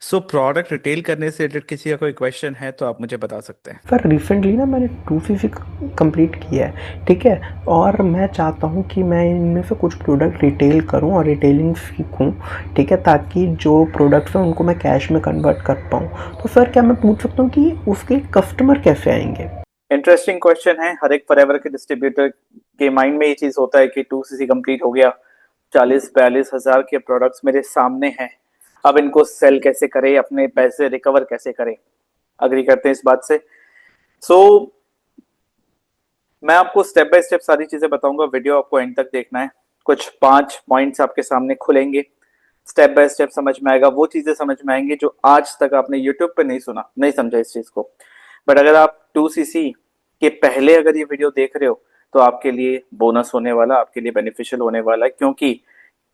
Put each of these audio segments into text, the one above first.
So product retail करने से related किसी का कोई क्वेश्चन है तो आप मुझे बता सकते हैं। सर रिसेंटली ना मैंने 2cc कंप्लीट किया है, ठीक है। और मैं चाहता हूँ कि मैं इनमें से कुछ प्रोडक्ट रिटेल करूँ और रिटेलिंग सीखूँ, ठीक है, ताकि जो प्रोडक्ट्स हैं उनको मैं कैश में कन्वर्ट कर पाऊँ। तो सर क्या मैं पूछ सकता हूँ कि उसके कस्टमर कैसे आएंगे? इंटरेस्टिंग क्वेश्चन है। हर एक फॉरएवर के डिस्ट्रीब्यूटर के माइंड में ये चीज होता है कि 2cc कंप्लीट हो गया, 40-42 हजार के प्रोडक्ट्स मेरे सामने हैं, अब इनको सेल कैसे करें, अपने पैसे रिकवर कैसे करें। अग्री करते हैं इस बात से। सो मैं आपको स्टेप बाय स्टेप सारी चीजें बताऊंगा, वीडियो आपको एंड तक देखना है। कुछ 5 पॉइंट्स आपके सामने खुलेंगे, स्टेप बाय स्टेप समझ में आएगा, वो चीजें समझ में आएंगी जो आज तक आपने यूट्यूब पे नहीं सुना, नहीं समझा इस चीज को। बट अगर आप 2cc के पहले अगर ये वीडियो देख रहे हो तो आपके लिए बोनस होने वाला, आपके लिए बेनिफिशियल होने वाला है, क्योंकि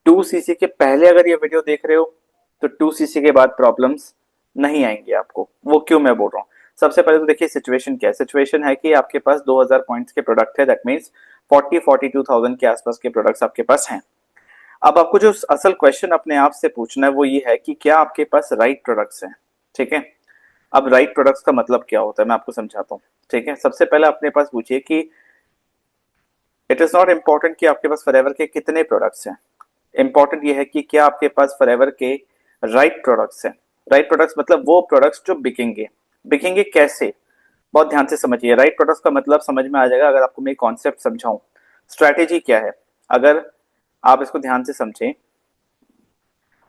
2cc के पहले अगर ये वीडियो देख रहे हो तो 2cc के बाद प्रॉब्लम्स नहीं आएंगी आपको। वो क्यों मैं बोल रहा हूँ, सबसे पहले तो देखिए सिचुएशन क्या है। सिचुएशन है कि आपके पास 2000 पॉइंट्स के प्रोडक्ट है, दैट मीन्स 40-42,000 के आसपास के प्रोडक्ट्स आपके पास हैं। अब आपको जो असल क्वेश्चन अपने आप से पूछना है वो ये है कि क्या आपके पास राइट प्रोडक्ट्स हैं। ठीक है, अब राइट प्रोडक्ट्स का मतलब क्या होता है मैं आपको समझाता हूँ। ठीक है, सबसे पहले अपने पास पूछिए कि इट इज नॉट इम्पोर्टेंट कि आपके पास फॉरएवर के कितने प्रोडक्ट्स हैं, इंपॉर्टेंट ये है कि क्या आपके पास फॉरएवर के राइट प्रोडक्ट्स हैं। राइट प्रोडक्ट्स मतलब वो प्रोडक्ट्स जो बिकेंगे। बिकेंगे कैसे, बहुत ध्यान से समझिए। राइट प्रोडक्ट्स का मतलब समझ में आ जाएगा अगर आपको मैं कॉन्सेप्ट समझाऊं। स्ट्रैटेजी क्या है, अगर आप इसको ध्यान से समझें।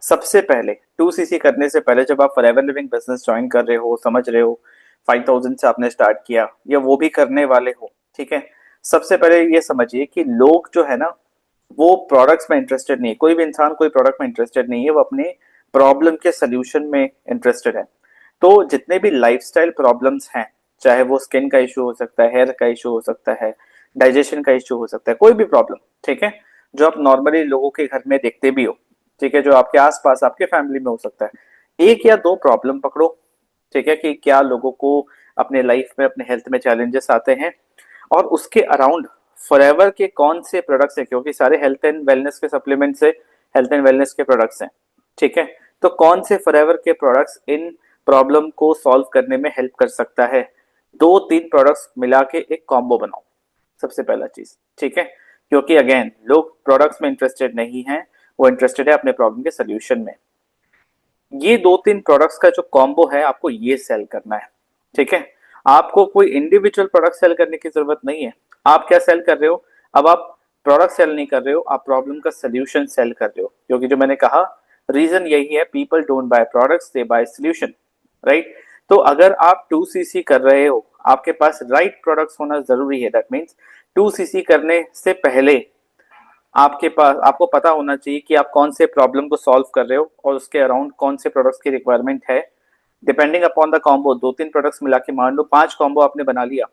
सबसे पहले 2cc करने से पहले जब आप फॉरएवर लिविंग बिजनेस ज्वाइन कर रहे हो, समझ रहे हो, 5000 से आपने स्टार्ट किया या वो भी करने वाले हो, ठीक है, सबसे पहले ये समझिए कि लोग जो है ना वो प्रोडक्ट्स में इंटरेस्टेड नहीं है। कोई भी इंसान कोई प्रोडक्ट में इंटरेस्टेड नहीं है, वो अपने प्रॉब्लम के सोल्यूशन में इंटरेस्टेड है। तो जितने भी लाइफस्टाइल प्रॉब्लम्स हैं, चाहे वो स्किन का इशू हो सकता है, हेयर का इशू हो सकता है, डाइजेशन का इशू हो सकता है, कोई भी प्रॉब्लम, ठीक है, जो आप नॉर्मली लोगों के घर में देखते भी हो, ठीक है, जो आपके आसपास आपके फैमिली में हो सकता है, एक या दो प्रॉब्लम पकड़ो। ठीक है, कि क्या लोगों को अपने लाइफ में अपने हेल्थ में चैलेंजेस आते हैं और उसके अराउंड फॉरएवर के कौन से प्रोडक्ट्स हैं, क्योंकि सारे हेल्थ एंड वेलनेस के सप्लीमेंट से हेल्थ एंड वेलनेस के प्रोडक्ट्स हैं। ठीक है, तो कौन से फॉरएवर के प्रोडक्ट्स इन प्रॉब्लम को सॉल्व करने में हेल्प कर सकता है। 2-3 प्रोडक्ट्स मिला के एक कॉम्बो बनाओ, सबसे पहला चीज। ठीक है, क्योंकि अगेन लोग प्रोडक्ट्स में इंटरेस्टेड नहीं है, वो इंटरेस्टेड है अपने प्रॉब्लम के सोल्यूशन में। ये 2-3 प्रोडक्ट्स का जो कॉम्बो है आपको ये सेल करना है। ठीक है, आपको कोई इंडिविजुअल प्रोडक्ट सेल करने की जरूरत नहीं है। आप क्या सेल कर रहे हो, अब आप प्रोडक्ट सेल नहीं कर रहे हो, आप प्रॉब्लम का सोल्यूशन सेल कर रहे हो, क्योंकि जो मैंने कहा रीजन यही है, people don't buy products, they buy solution. Right, तो अगर आप 2cc कर रहे हो आपके पास राइट प्रोडक्ट्स होना जरूरी है। दैट मीन्स 2cc करने से पहले आपके पास आपको पता होना चाहिए कि आप कौन से प्रॉब्लम को सॉल्व कर रहे हो और उसके अराउंड कौन से प्रोडक्ट्स की रिक्वायरमेंट है। Depending upon the combo, 2-3 products मिला के मान लो 5 कॉम्बो आपने बना लिया,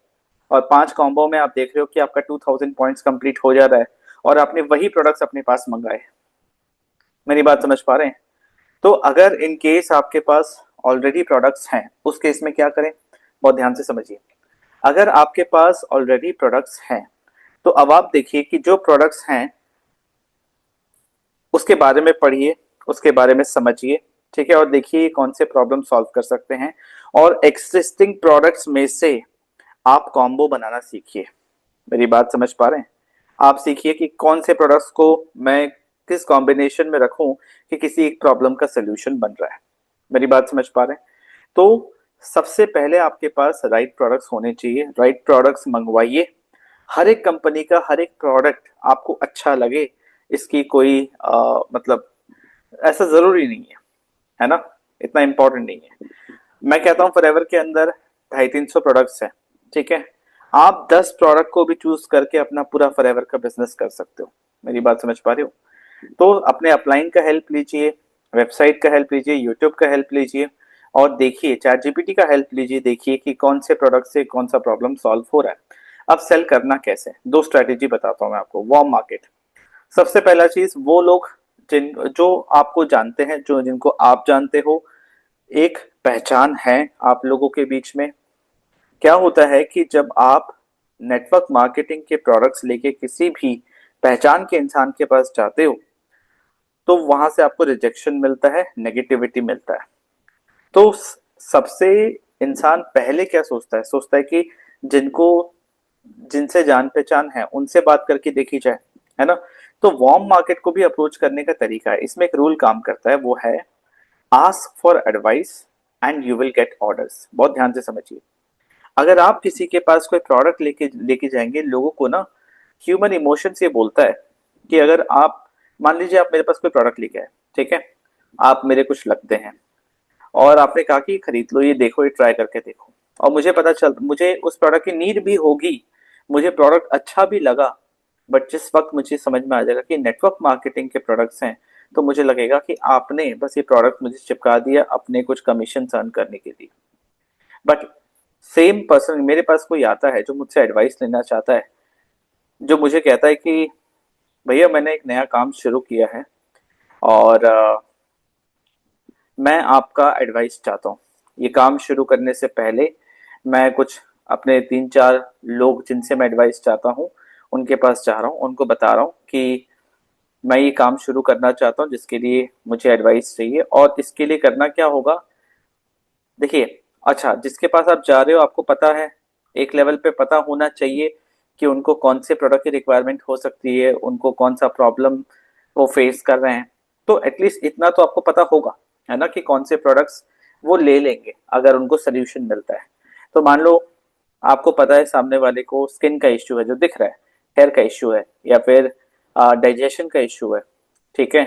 और 5 कॉम्बो में आप देख रहे हो कि आपका 2000 पॉइंट्स कंप्लीट हो जा रहा है और आपने वही प्रोडक्ट्स अपने पास मंगाए। मेरी बात समझ पा रहे हैं? तो अगर इन केस आपके पास ऑलरेडी प्रोडक्ट्स हैं, उस केस में क्या करें, बहुत ध्यान से समझिए। अगर आपके पास ऑलरेडी प्रोडक्ट्स हैं तो अब आप देखिए कि जो प्रोडक्ट्स हैं उसके बारे में पढ़िए, उसके बारे में समझिए। ठीक है, और देखिए कौन से प्रॉब्लम सॉल्व कर सकते हैं, और एक्सिस्टिंग प्रोडक्ट्स में से आप कॉम्बो बनाना सीखिए। मेरी बात समझ पा रहे हैं? आप सीखिए कि कौन से प्रोडक्ट्स को मैं किस कॉम्बिनेशन में रखूं कि किसी एक प्रॉब्लम का सोल्यूशन बन रहा है। मेरी बात समझ पा रहे हैं? तो सबसे पहले आपके पास राइट प्रोडक्ट्स होने चाहिए, राइट प्रोडक्ट्स मंगवाइए। हर एक कंपनी का हर एक प्रोडक्ट आपको अच्छा लगे, इसकी कोई मतलब ऐसा जरूरी नहीं है ना, इतना इंपॉर्टेंट नहीं है। मैं कहता हूँ फॉरएवर के अंदर 250-300 प्रोडक्ट्स हैं। ठीक है, आप 10 प्रोडक्ट को भी चूज करके अपना पूरा फॉरएवर का बिजनेस कर सकते हो। मेरी बात समझ पा रहे हो? तो अपने अपलाइन का हेल्प लीजिए, वेबसाइट का हेल्प लीजिए, यूट्यूब का हेल्प लीजिए, और देखिए चैट जीपीटी का हेल्प लीजिए, देखिए कि कौन से प्रोडक्ट से कौन सा प्रॉब्लम सॉल्व हो रहा है। अब सेल करना कैसे, दो स्ट्रैटेजी बताता हूँ मैं आपको। वार्म मार्केट, सबसे पहला चीज, वो लोग जिन जो आपको जानते हैं, जो जिनको आप जानते हो, एक पहचान है आप लोगों के बीच में। क्या होता है कि जब आप नेटवर्क मार्केटिंग के प्रोडक्ट्स लेके किसी भी पहचान के इंसान के पास जाते हो तो वहां से आपको रिजेक्शन मिलता है, नेगेटिविटी मिलता है। तो सबसे इंसान पहले क्या सोचता है, सोचता है कि जिनको जिनसे जान पहचान है उनसे बात करके देखी जाए, है ना। तो वार्म मार्केट को भी अप्रोच करने का तरीका है, इसमें एक रूल काम करता है, वो है ask for advice and you will get orders. बहुत ध्यान से समझिए, अगर आप किसी के पास कोई प्रोडक्ट लेके लेके जाएंगे, लोगों को ना ह्यूमन इमोशंस ये बोलता है कि अगर आप, मान लीजिए आप मेरे पास कोई प्रोडक्ट लेके आए, ठीक है, आप मेरे कुछ लगते हैं और आपने कहा कि खरीद लो, ये देखो, ये ट्राई करके देखो, और मुझे उस प्रोडक्ट की नीड भी होगी, मुझे प्रोडक्ट अच्छा भी लगा, बट जिस वक्त मुझे समझ में आ जाएगा कि नेटवर्क मार्केटिंग के प्रोडक्ट्स हैं, तो मुझे लगेगा कि आपने बस ये प्रोडक्ट मुझे चिपका दिया अपने कुछ कमीशन अर्न करने के लिए। बट सेम पर्सन मेरे पास कोई आता है जो मुझसे एडवाइस लेना चाहता है, जो मुझे कहता है कि भैया मैंने एक नया काम शुरू किया है और मैं आपका एडवाइस चाहता हूँ। ये काम शुरू करने से पहले मैं कुछ अपने 3-4 लोग जिनसे मैं एडवाइस चाहता हूँ उनके पास जा रहा हूँ, उनको बता रहा हूँ कि मैं ये काम शुरू करना चाहता हूँ जिसके लिए मुझे एडवाइस चाहिए, और इसके लिए करना क्या होगा। देखिए, अच्छा, जिसके पास आप जा रहे हो आपको पता है, एक लेवल पे पता होना चाहिए कि उनको कौन से प्रोडक्ट की रिक्वायरमेंट हो सकती है, उनको कौन सा प्रॉब्लम वो फेस कर रहे हैं। तो एटलीस्ट इतना तो आपको पता होगा, है ना, कि कौन से प्रोडक्ट्स वो ले लेंगे अगर उनको सोल्यूशन मिलता है। तो मान लो आपको पता है सामने वाले को स्किन का इश्यू है जो दिख रहा है, हेयर का इश्यू है, या फिर डाइजेशन का इश्यू है, ठीक है,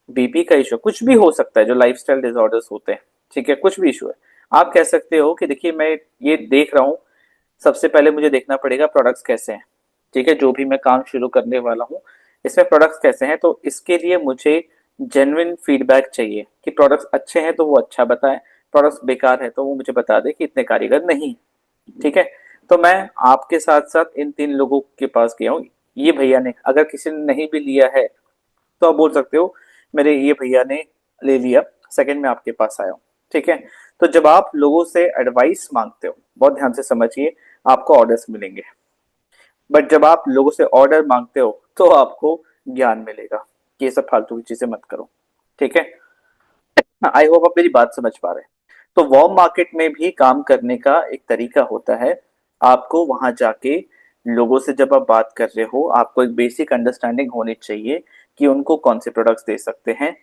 बीपी का इशू, कुछ भी हो सकता है जो लाइफस्टाइल डिसऑर्डर्स होते हैं, ठीक है, कुछ भी इशू है। आप कह सकते हो कि देखिए मैं ये देख रहा हूँ, सबसे पहले मुझे देखना पड़ेगा प्रोडक्ट्स कैसे हैं, ठीक है, जो भी मैं काम शुरू करने वाला हूँ इसमें प्रोडक्ट्स कैसे हैं। तो इसके लिए मुझे जेन्युइन फीडबैक चाहिए कि प्रोडक्ट्स अच्छे हैं तो वो अच्छा बताए, प्रोडक्ट्स बेकार है तो वो मुझे बता दे कि इतने कारीगर नहीं, ठीक है। तो मैं आपके साथ साथ इन 3 लोगों के पास गया हूँ, ये भैया ने, अगर किसी ने नहीं भी लिया है तो आप बोल सकते हो मेरे ये भैया ने ले लिया, सेकंड में आपके पास आया हूँ, ठीक है। तो जब आप लोगों से एडवाइस मांगते हो, बहुत ध्यान से समझिए, आपको ऑर्डर्स मिलेंगे, बट जब आप लोगों से ऑर्डर मांगते हो तो आपको ज्ञान मिलेगा कि ये सब फालतू की चीजें मत करो, ठीक है। आई होप आप मेरी बात समझ पा रहे हैं। तो वार्म मार्केट में भी काम करने का एक तरीका होता है, आपको वहां जाके लोगों से जब आप बात कर रहे हो, आपको एक बेसिक अंडरस्टैंडिंग होनी चाहिए कि उनको कौन से प्रोडक्ट्स दे सकते हैं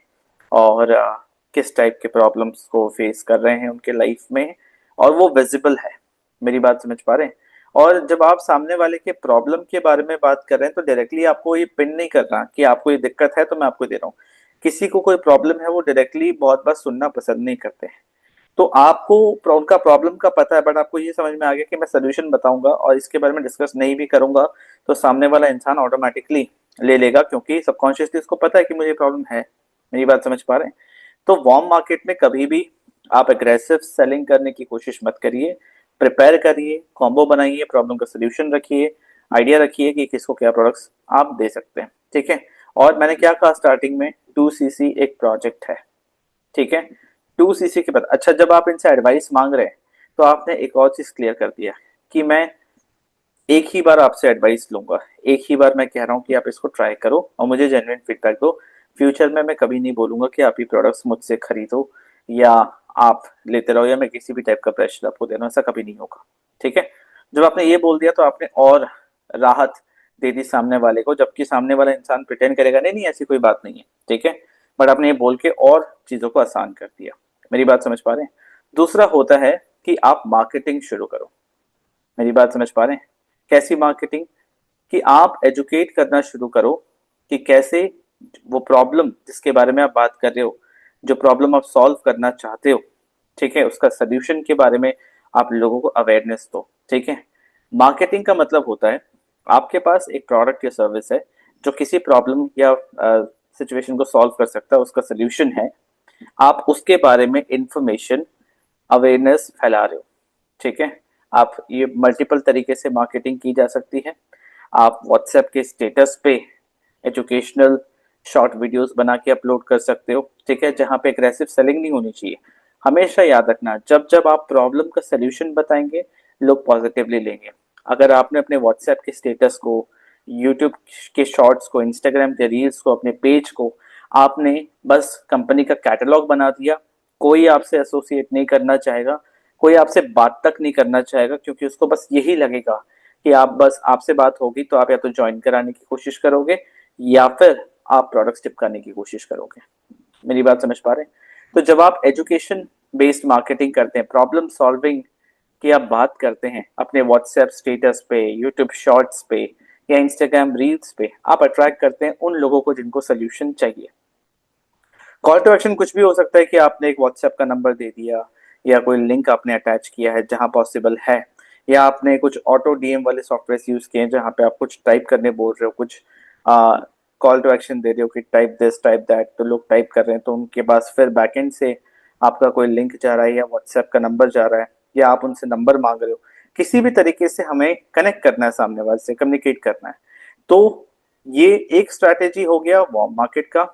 और किस टाइप के प्रॉब्लम्स को फेस कर रहे हैं उनके लाइफ में, और वो विजिबल है। मेरी बात समझ पा रहे हैं। और जब आप सामने वाले के प्रॉब्लम के बारे में बात कर रहे हैं तो डायरेक्टली आपको ये पिन नहीं करना कि आपको ये दिक्कत है तो मैं आपको दे रहा हूँ। किसी को कोई प्रॉब्लम है वो डायरेक्टली बहुत बार सुनना पसंद नहीं करते हैं। तो आपको उनका प्रॉब्लम का पता है, बट आपको ये समझ में आ गया कि मैं सोल्यूशन बताऊंगा और इसके बारे में डिस्कस नहीं भी करूंगा, तो सामने वाला इंसान ऑटोमेटिकली ले लेगा, क्योंकि सबकॉन्शियसली उसको पता है कि मुझे प्रॉब्लम है। मेरी बात समझ पा रहे हैं। तो वार्म मार्केट में कभी भी आप एग्रेसिव सेलिंग करने की कोशिश मत करिए, प्रिपेयर करिए, कॉम्बो बनाइए, प्रॉब्लम का सोल्यूशन रखिए, आइडिया रखिए कि किसको क्या प्रोडक्ट्स आप दे सकते हैं, ठीक है। और मैंने क्या कहा स्टार्टिंग में, 2cc एक प्रोजेक्ट है, ठीक है। 2cc के बाद, अच्छा, जब आप इनसे एडवाइस मांग रहे हैं तो आपने एक और चीज क्लियर कर दिया कि मैं एक ही बार आपसे एडवाइस लूंगा, एक ही बार मैं कह रहा हूँ कि आप इसको ट्राई करो और मुझे जेन्युइन फीडबैक दो। फ्यूचर में मैं कभी नहीं बोलूंगा कि आप ये प्रोडक्ट्स मुझसे खरीदो या आप लेते रहो या मैं किसी भी टाइप का प्रेशर आपको दे रहा हूँ, ऐसा कभी नहीं होगा, ठीक है। जब आपने ये बोल दिया तो आपने और राहत दे दी सामने वाले को, जबकि सामने वाला इंसान प्रिटेंड करेगा नहीं नहीं ऐसी कोई बात नहीं है, ठीक है, बट आपने ये बोल के और चीजों को आसान कर दिया। मेरी बात समझ पा रहे हैं। दूसरा होता है कि आप मार्केटिंग शुरू करो। मेरी बात समझ पा रहे हैं। कैसी मार्केटिंग, कि आप एजुकेट करना शुरू करो कि कैसे वो प्रॉब्लम जिसके बारे में आप बात कर रहे हो, जो प्रॉब्लम आप सॉल्व करना चाहते हो, ठीक है, उसका सोल्यूशन के बारे में आप लोगों को अवेयरनेस दो, ठीक है। मार्केटिंग का मतलब होता है आपके पास एक प्रोडक्ट या सर्विस है जो किसी प्रॉब्लम या सिचुएशन को सॉल्व कर सकता है, उसका सोल्यूशन है, आप उसके बारे में इंफॉर्मेशन, अवेयरनेस फैला रहे हो, ठीक है। आप ये मल्टीपल तरीके से मार्केटिंग की जा सकती है। आप व्हाट्सएप के स्टेटस पे एजुकेशनल शॉर्ट वीडियोस बना के अपलोड कर सकते हो, ठीक है, जहाँ पे एग्रेसिव सेलिंग नहीं होनी चाहिए। हमेशा याद रखना, जब जब आप प्रॉब्लम का सोल्यूशन बताएंगे लोग पॉजिटिवली लेंगे। अगर आपने अपने व्हाट्सएप के स्टेटस को, यूट्यूब के शॉर्ट्स को, इंस्टाग्राम के रील्स को, अपने पेज को आपने बस कंपनी का कैटलॉग बना दिया कोई आपसे एसोसिएट नहीं करना चाहेगा, कोई आपसे बात तक नहीं करना चाहेगा, क्योंकि उसको बस यही लगेगा कि आप बस आपसे बात होगी तो आप या तो ज्वाइन कराने की कोशिश करोगे या फिर आप प्रोडक्ट्स चिपकाने की कोशिश करोगे। मेरी बात समझ पा रहे हैं? तो जब आप एजुकेशन बेस्ड मार्केटिंग करते हैं, प्रॉब्लम सॉल्विंग की आप बात करते हैं अपने व्हाट्सएप स्टेटस पे, यूट्यूब शॉर्ट्स पे या इंस्टाग्राम रील्स पे, आप अट्रैक्ट करते हैं उन लोगों को जिनको सोल्यूशन चाहिए। कॉल टू एक्शन कुछ भी हो सकता है कि आपने एक व्हाट्सएप का नंबर दे दिया या कोई लिंक आपने अटैच किया है जहां पॉसिबल है, या आपने कुछ ऑटो डीएम वाले सॉफ्टवेयर यूज किए हैं जहां पे आप कुछ टाइप करने बोल रहे हो, कुछ कॉल टू एक्शन दे रहे हो कि टाइप दिस टाइप दैट, तो लोग टाइप कर रहे हैं तो उनके पास फिर बैकएंड से आपका कोई लिंक जा रहा है या व्हाट्सएप का नंबर जा रहा है या आप उनसे नंबर मांग रहे हो। किसी भी तरीके से हमें कनेक्ट करना है, सामने वाले से कम्युनिकेट करना है। तो ये एक स्ट्रैटेजी हो गया वार्म मार्केट का।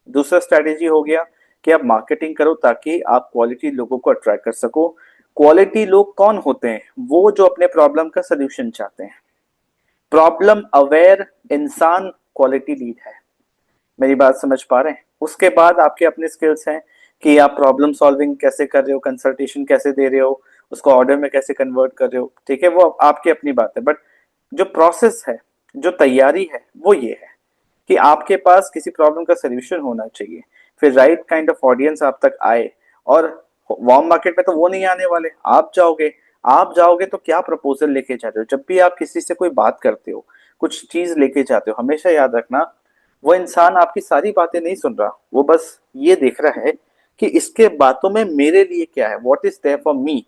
दूसरा स्ट्रैटेजी हो गया कि आप मार्केटिंग करो ताकि आप क्वालिटी लोगों को अट्रैक्ट कर सको। क्वालिटी लोग कौन होते हैं? वो जो अपने प्रॉब्लम का सोल्यूशन चाहते हैं। प्रॉब्लम अवेयर इंसान क्वालिटी लीड है। मेरी बात समझ पा रहे हैं? उसके बाद आपके अपने स्किल्स हैं कि आप प्रॉब्लम सॉल्विंग कैसे कर रहे हो, कंसल्टेशन कैसे दे रहे हो, उसको ऑर्डर में कैसे कन्वर्ट कर रहे हो, ठीक है, वो आपकी अपनी बात है। बट जो प्रोसेस है, जो तैयारी है, वो ये है कि आपके पास किसी प्रॉब्लम का सोल्यूशन होना चाहिए, फिर राइट काइंड ऑफ ऑडियंस आप तक आए। और वार्म मार्केट में तो वो नहीं आने वाले, आप जाओगे तो क्या प्रपोजल लेके जा रहे हो? जब भी आप किसी से कोई बात करते हो, कुछ चीज लेके जाते हो, हमेशा याद रखना वो इंसान आपकी सारी बातें नहीं सुन रहा, वो बस ये देख रहा है कि इसके बातों में मेरे लिए क्या है, what is there for me.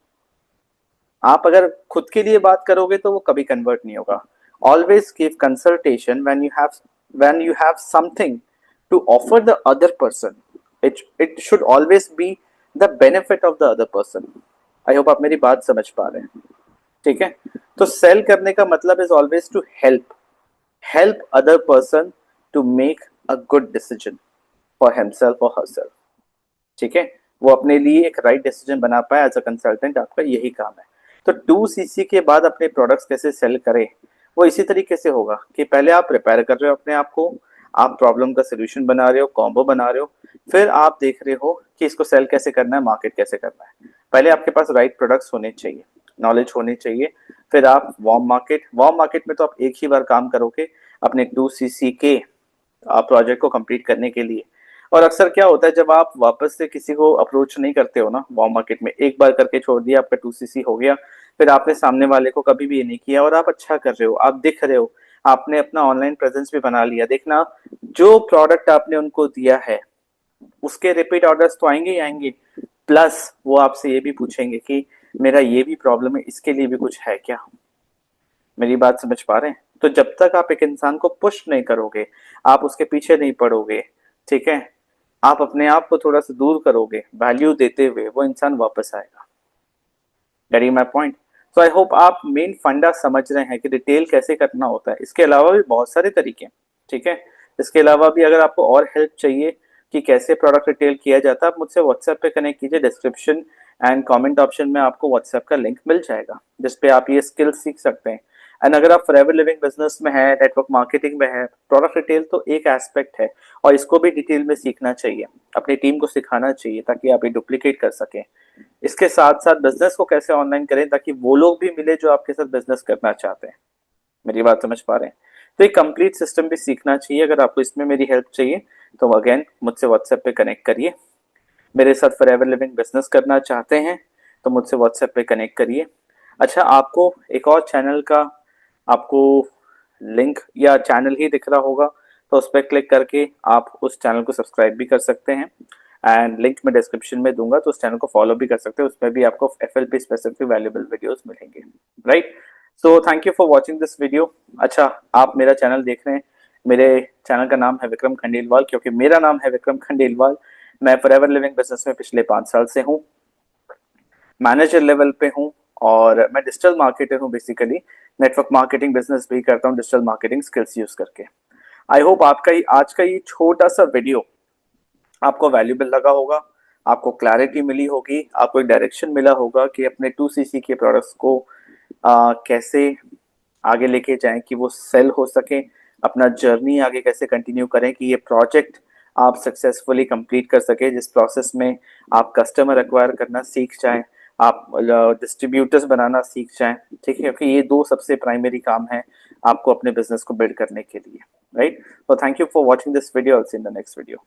आप अगर खुद के लिए बात करोगे तो वो कभी कन्वर्ट नहीं होगा। Always give consultation when you have something to offer the other person. It should always be the benefit of the other person. I hope आप मेरी बात समझ पा रहे हैं, ठीक है? तो सेल करने का मतलब is always to help other person to make a good decision for himself और हरसेल्फ, ठीक है? वो अपने लिए एक राइट डिसीजन बना पाए। एज अ कंसल्टेंट आपका यही काम है। तो 2CC के बाद अपने प्रोडक्ट्स कैसे सेल करें, वो इसी तरीके से होगा कि पहले आप प्रिपेयर कर रहे हो अपने आप को, आप प्रॉब्लम का सोल्यूशन बना रहे हो, कॉम्बो बना रहे हो, फिर आप देख रहे हो कि इसको सेल कैसे करना है, मार्केट कैसे करना है। पहले आपके पास राइट प्रोडक्ट्स होने चाहिए, नॉलेज होनी चाहिए, फिर आप वार्म मार्केट में तो आप एक ही बार काम करोगे अपने 2CC के प्रोजेक्ट को कंप्लीट करने के लिए। और अक्सर क्या होता है, जब आप वापस से किसी को अप्रोच नहीं करते हो ना वार्म मार्केट में, एक बार करके छोड़ दिया, आपका 2CC हो गया, फिर आपने सामने वाले को कभी भी ये नहीं किया और आप अच्छा कर रहे हो, आप दिख रहे हो, आपने अपना ऑनलाइन प्रेजेंस भी बना लिया, देखना जो प्रोडक्ट आपने उनको दिया है उसके रिपीट ऑर्डर्स तो आएंगे ही आएंगे, प्लस वो आपसे ये भी पूछेंगे कि मेरा ये भी प्रॉब्लम है, इसके लिए भी कुछ है क्या। मेरी बात समझ पा रहे हैं? तो जब तक आप एक इंसान को पुश नहीं करोगे, आप उसके पीछे नहीं पड़ोगे, ठीक है, आप अपने आप को थोड़ा सा दूर करोगे वैल्यू देते हुए, वो इंसान वापस आएगा। Getting my point? So I hope आप मेन फंडा समझ रहे हैं कि डिटेल कैसे करना होता है। इसके अलावा भी बहुत सारे तरीके हैं, ठीक है? इसके अलावा भी अगर आपको और हेल्प चाहिए कि कैसे प्रोडक्ट रिटेल किया जाता है, आप मुझसे व्हाट्सएप पे कनेक्ट कीजिए। डिस्क्रिप्शन एंड कमेंट ऑप्शन में आपको व्हाट्सएप का लिंक मिल जाएगा जिसपे आप ये स्किल सीख सकते हैं। एंड अगर आप फॉरएवर लिविंग बिजनेस में है, नेटवर्क मार्केटिंग में है, प्रोडक्ट रिटेल तो एक एस्पेक्ट है और इसको भी डिटेल में सीखना चाहिए, अपनी टीम को सिखाना चाहिए ताकि आप ये डुप्लीकेट कर सकें। इसके साथ साथ बिजनेस को कैसे ऑनलाइन करें ताकि वो लोग भी मिले जो आपके साथ बिजनेस करना चाहते हैं। मेरी बात समझ पा रहे हैं? तो एक कंप्लीट सिस्टम भी सीखना चाहिए। अगर आपको इसमें मेरी हेल्प चाहिए तो अगेन मुझसे व्हाट्सएप पे कनेक्ट करिए। मेरे साथ फॉरएवर लिविंग बिजनेस करना चाहते हैं तो मुझसे व्हाट्सएप पे कनेक्ट करिए। अच्छा, आपको एक और चैनल का आपको लिंक या चैनल ही दिख रहा होगा तो उस पर क्लिक करके आप उस चैनल को सब्सक्राइब भी कर सकते हैं एंड लिंक मैं डिस्क्रिप्शन में दूंगा, तो उस चैनल को फॉलो भी कर सकते हैं। उसमें भी आपको FLP स्पेसिफिक वैल्यूएबल वीडियोस मिलेंगे, right? So thank you for watching this video. अच्छा, आप मेरा चैनल देख रहे हैं, मेरे चैनल का नाम है विक्रम खंडेलवाल, क्योंकि मेरा नाम है विक्रम खंडेलवाल। मैं फॉरएवर लिविंग बिजनेस में पिछले 5 साल से हूँ, मैनेजर लेवल पे हूँ और मैं डिजिटल मार्केटर हूँ बेसिकली। नेटवर्क मार्केटिंग बिजनेस भी करता हूँ डिजिटल मार्केटिंग स्किल्स यूज करके। आई होप आपका आज का ये छोटा सा वीडियो आपको वैल्यूबल लगा होगा, आपको क्लैरिटी मिली होगी, आपको एक डायरेक्शन मिला होगा कि अपने 2CC के प्रोडक्ट्स को कैसे आगे लेके जाएं कि वो सेल हो सके, अपना जर्नी आगे कैसे कंटिन्यू करें कि ये प्रोजेक्ट आप सक्सेसफुली कंप्लीट कर सके, जिस प्रोसेस में आप कस्टमर एक्वायर करना सीख जाएं, आप डिस्ट्रीब्यूटर्स बनाना सीख जाएं, ठीक है, क्योंकि ये दो सबसे प्राइमरी काम है आपको अपने बिजनेस को बिल्ड करने के लिए, राइट। तो thank you for watching this video, see in the next video.